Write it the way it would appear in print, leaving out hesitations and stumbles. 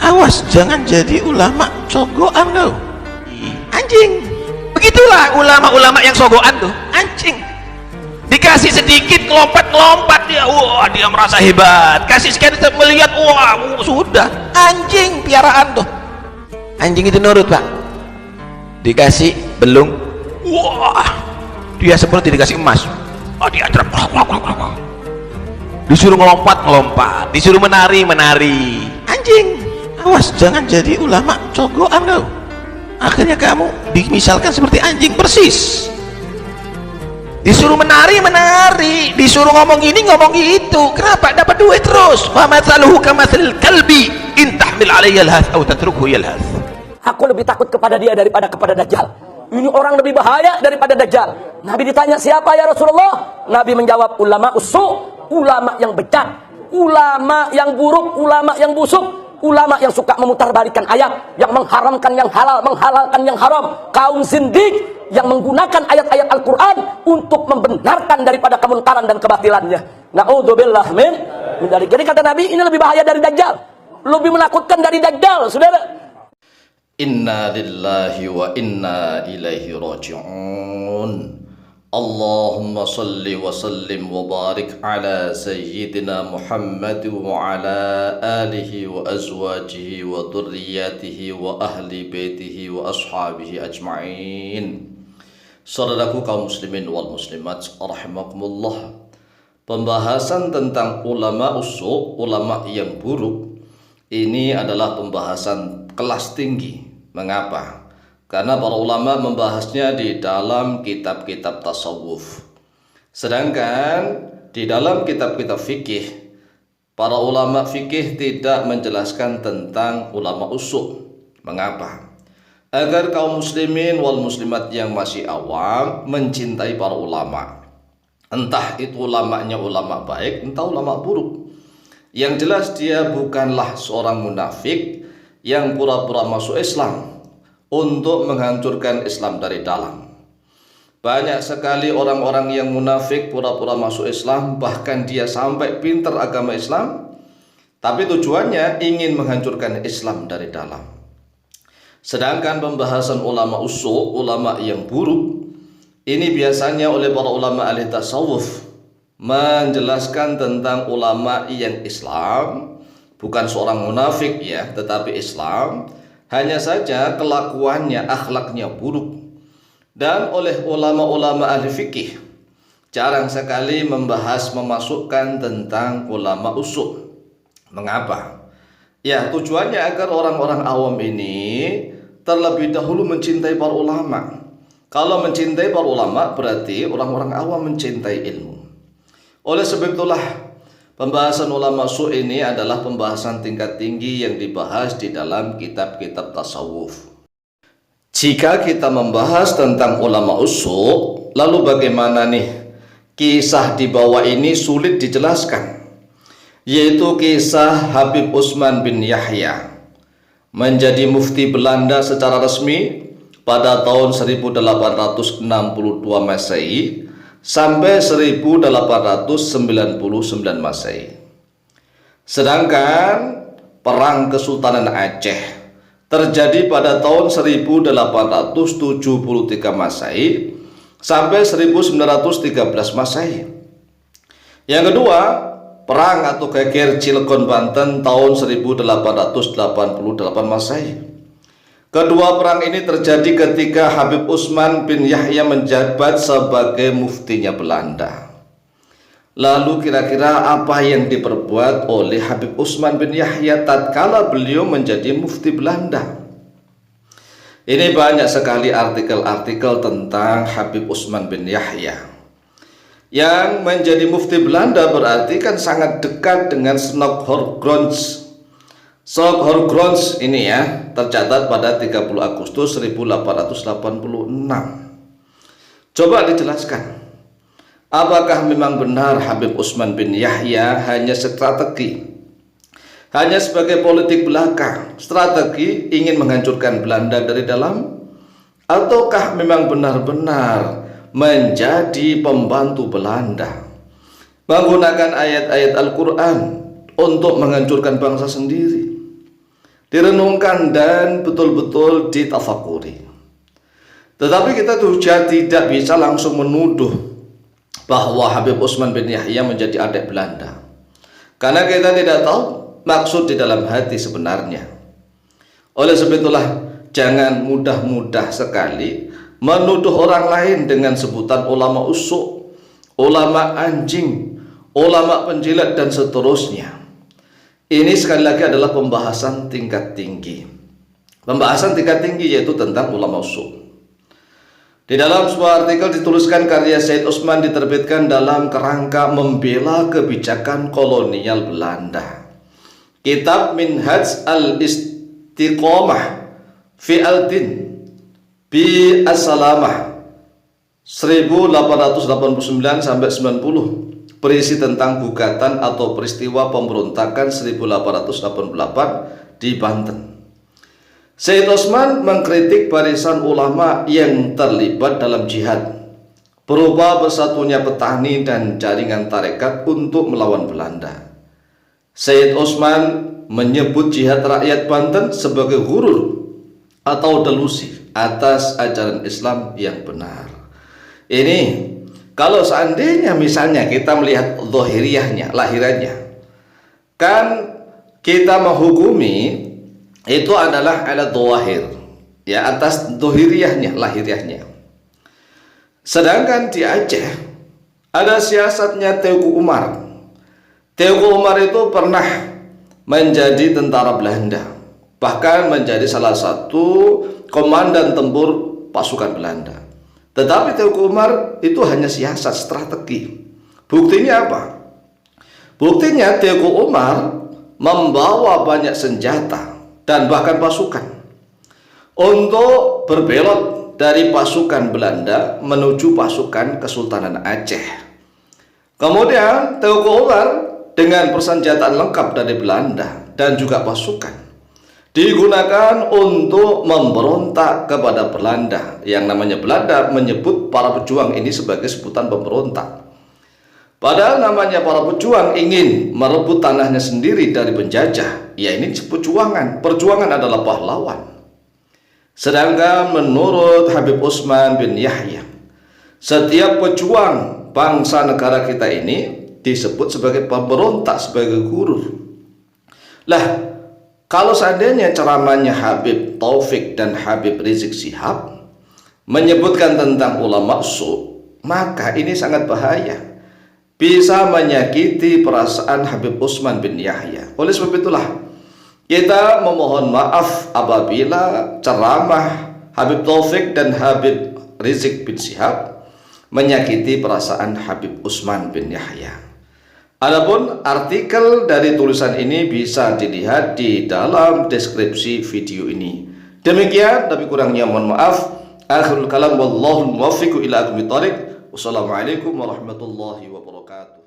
Awas jangan jadi ulama sogoan kau. Anjing. Begitulah ulama-ulama yang sogoan tuh, anjing. Dikasih sedikit ngelompat dia, wah dia merasa hebat. Kasih sekian melihat, wah sudah, anjing piaraan tuh. Anjing itu nurut pak. Dikasih belung, wah dia seperti dikasih emas. Oh dia terap. Disuruh ngelompat, disuruh menari. Anjing. Awas jangan jadi ulama cogoan kau. Akhirnya kamu dimisalkan seperti anjing persis. Disuruh menari, disuruh ngomong ini ngomong itu. Kenapa? Dapat duit terus. Wa mathaluhu kamathalil kalbi in tahmil alayhi yalhath aw tatrukuhu yalhath. Aku lebih takut kepada dia daripada kepada Dajjal. Ini orang lebih bahaya daripada Dajjal. Nabi ditanya, siapa ya Rasulullah? Nabi menjawab, ulama usuk, ulama yang becak, ulama yang buruk, ulama yang busuk, ulama yang suka memutarbalikkan ayat, yang mengharamkan yang halal, menghalalkan yang haram. Kaum zindik yang menggunakan ayat-ayat Al-Quran untuk membenarkan daripada kemungkaran dan kebatilannya. Na'udzubillah min dzalik. Jadi kata Nabi, ini lebih bahaya dari Dajjal, lebih menakutkan dari Dajjal, saudara. Inna lillahi wa inna ilaihi raji'un. Allahumma salli wa sallim wa barik ala sayyidina Muhammad wa ala alihi wa azwajihi wa dhurriyyatihi wa ahli baitihi wa ashabihi ajma'in. Saudaraku kaum muslimin wal muslimat rahimakumullah. Pembahasan tentang ulama usuk, ulama yang buruk, ini adalah pembahasan kelas tinggi. Mengapa? Karena para ulama membahasnya di dalam kitab-kitab tasawuf. Sedangkan di dalam kitab-kitab fikih, para ulama fikih tidak menjelaskan tentang ulama usuk. Mengapa? Agar kaum muslimin wal muslimat yang masih awam mencintai para ulama. Entah itu ulamanya ulama baik, entah ulama buruk. Yang jelas dia bukanlah seorang munafik yang pura-pura masuk Islam untuk menghancurkan Islam dari dalam. Banyak sekali orang-orang yang munafik pura-pura masuk Islam, bahkan dia sampai pintar agama Islam, tapi tujuannya ingin menghancurkan Islam dari dalam. Sedangkan pembahasan ulama usuk, ulama yang buruk, ini biasanya oleh para ulama ahli tasawuf menjelaskan tentang ulama yang Islam, bukan seorang munafik ya, tetapi Islam, hanya saja kelakuannya, akhlaknya buruk. Dan oleh ulama-ulama ahli fikih jarang sekali memasukkan tentang ulama usuk. Mengapa? Ya, tujuannya agar orang-orang awam ini terlebih dahulu mencintai para ulama. Kalau mencintai para ulama berarti orang-orang awam mencintai ilmu. Oleh sebab itulah pembahasan ulama usuk ini adalah pembahasan tingkat tinggi yang dibahas di dalam kitab-kitab tasawuf. Jika kita membahas tentang ulama usuk, lalu bagaimana nih? Kisah di bawah ini sulit dijelaskan, yaitu kisah Habib Utsman bin Yahya menjadi mufti Belanda secara resmi pada tahun 1862 Masehi sampai 1899 Masehi. Sedangkan Perang Kesultanan Aceh terjadi pada tahun 1873 Masehi sampai 1913 Masehi. Yang kedua, Perang atau Geger Cilegon Banten tahun 1888 Masehi. Kedua perang ini terjadi ketika Habib Utsman bin Yahya menjabat sebagai muftinya Belanda. Lalu kira-kira apa yang diperbuat oleh Habib Utsman bin Yahya tatkala beliau menjadi mufti Belanda? Ini banyak sekali artikel-artikel tentang Habib Utsman bin Yahya. Yang menjadi mufti Belanda berarti kan sangat dekat dengan Snokkhorgrons. Snokkhorgrons ini ya tercatat pada 30 Agustus 1886. Coba dijelaskan, apakah memang benar Habib Utsman bin Yahya hanya strategi, hanya sebagai politik belaka, strategi ingin menghancurkan Belanda dari dalam, ataukah memang benar-benar menjadi pembantu Belanda, menggunakan ayat-ayat Al-Quran untuk menghancurkan bangsa sendiri? direnungkan dan betul-betul ditafakuri. Tetapi kita juga tidak bisa langsung menuduh bahwa Habib Utsman bin Yahya menjadi adik Belanda, karena kita tidak tahu maksud di dalam hati sebenarnya. Oleh sebab itulah jangan mudah-mudah sekali menuduh orang lain dengan sebutan ulama usuk, ulama anjing, ulama penjilat dan seterusnya. Ini sekali lagi adalah pembahasan tingkat tinggi. Pembahasan tingkat tinggi yaitu tentang ulama usuk. Di dalam sebuah artikel dituliskan karya Said Utsman diterbitkan dalam kerangka membela kebijakan kolonial Belanda. Kitab Minhaj al-Istiqomah fi al-Din bi as-Salamah 1889 sampai 90 berisi tentang gugatan atau peristiwa pemberontakan 1888 di Banten. Said Utsman mengkritik barisan ulama yang terlibat dalam jihad berupa bersatunya petani dan jaringan tarekat untuk melawan Belanda. Said Utsman menyebut jihad rakyat Banten sebagai ghurur atau delusi atas ajaran Islam yang benar. Ini kalau seandainya misalnya kita melihat zahiriyahnya, lahirannya, kan kita menghukumi itu adalah ala dhawahir, ya, atas zahiriyahnya, lahiriahnya. Sedangkan di Aceh ada siasatnya Teuku Umar. Teuku Umar itu pernah menjadi tentara Belanda, bahkan menjadi salah satu komandan tempur pasukan Belanda. Tetapi Teuku Umar itu hanya siasat, strategi. Buktinya apa? Buktinya Teuku Umar membawa banyak senjata dan bahkan pasukan untuk berbelot dari pasukan Belanda menuju pasukan Kesultanan Aceh. Kemudian Teuku Umar dengan persenjataan lengkap dari Belanda dan juga pasukan digunakan untuk memberontak kepada Belanda. Yang namanya Belanda menyebut para pejuang ini sebagai sebutan pemberontak, padahal namanya para pejuang ingin merebut tanahnya sendiri dari penjajah. Ya, ini perjuangan. Perjuangan adalah pahlawan. Sedangkan menurut Habib Utsman bin Yahya, setiap pejuang bangsa negara kita ini disebut sebagai pemberontak, sebagai guru. Lah, kalau seandainya ceramahnya Habib Taufik dan Habib Rizik Syihab menyebutkan tentang ulama su, maka ini sangat bahaya, bisa menyakiti perasaan Habib Utsman bin Yahya. Oleh sebab itulah kita memohon maaf apabila ceramah Habib Taufik dan Habib Rizik bin Syihab menyakiti perasaan Habib Utsman bin Yahya. Adapun artikel dari tulisan ini bisa dilihat di dalam deskripsi video ini. Demikian, tapi kurangnya mohon maaf. Akhirul kalam wallahu muwaffiq ila aqwamit thoriq. Wassalamualaikum warahmatullahi wabarakatuh.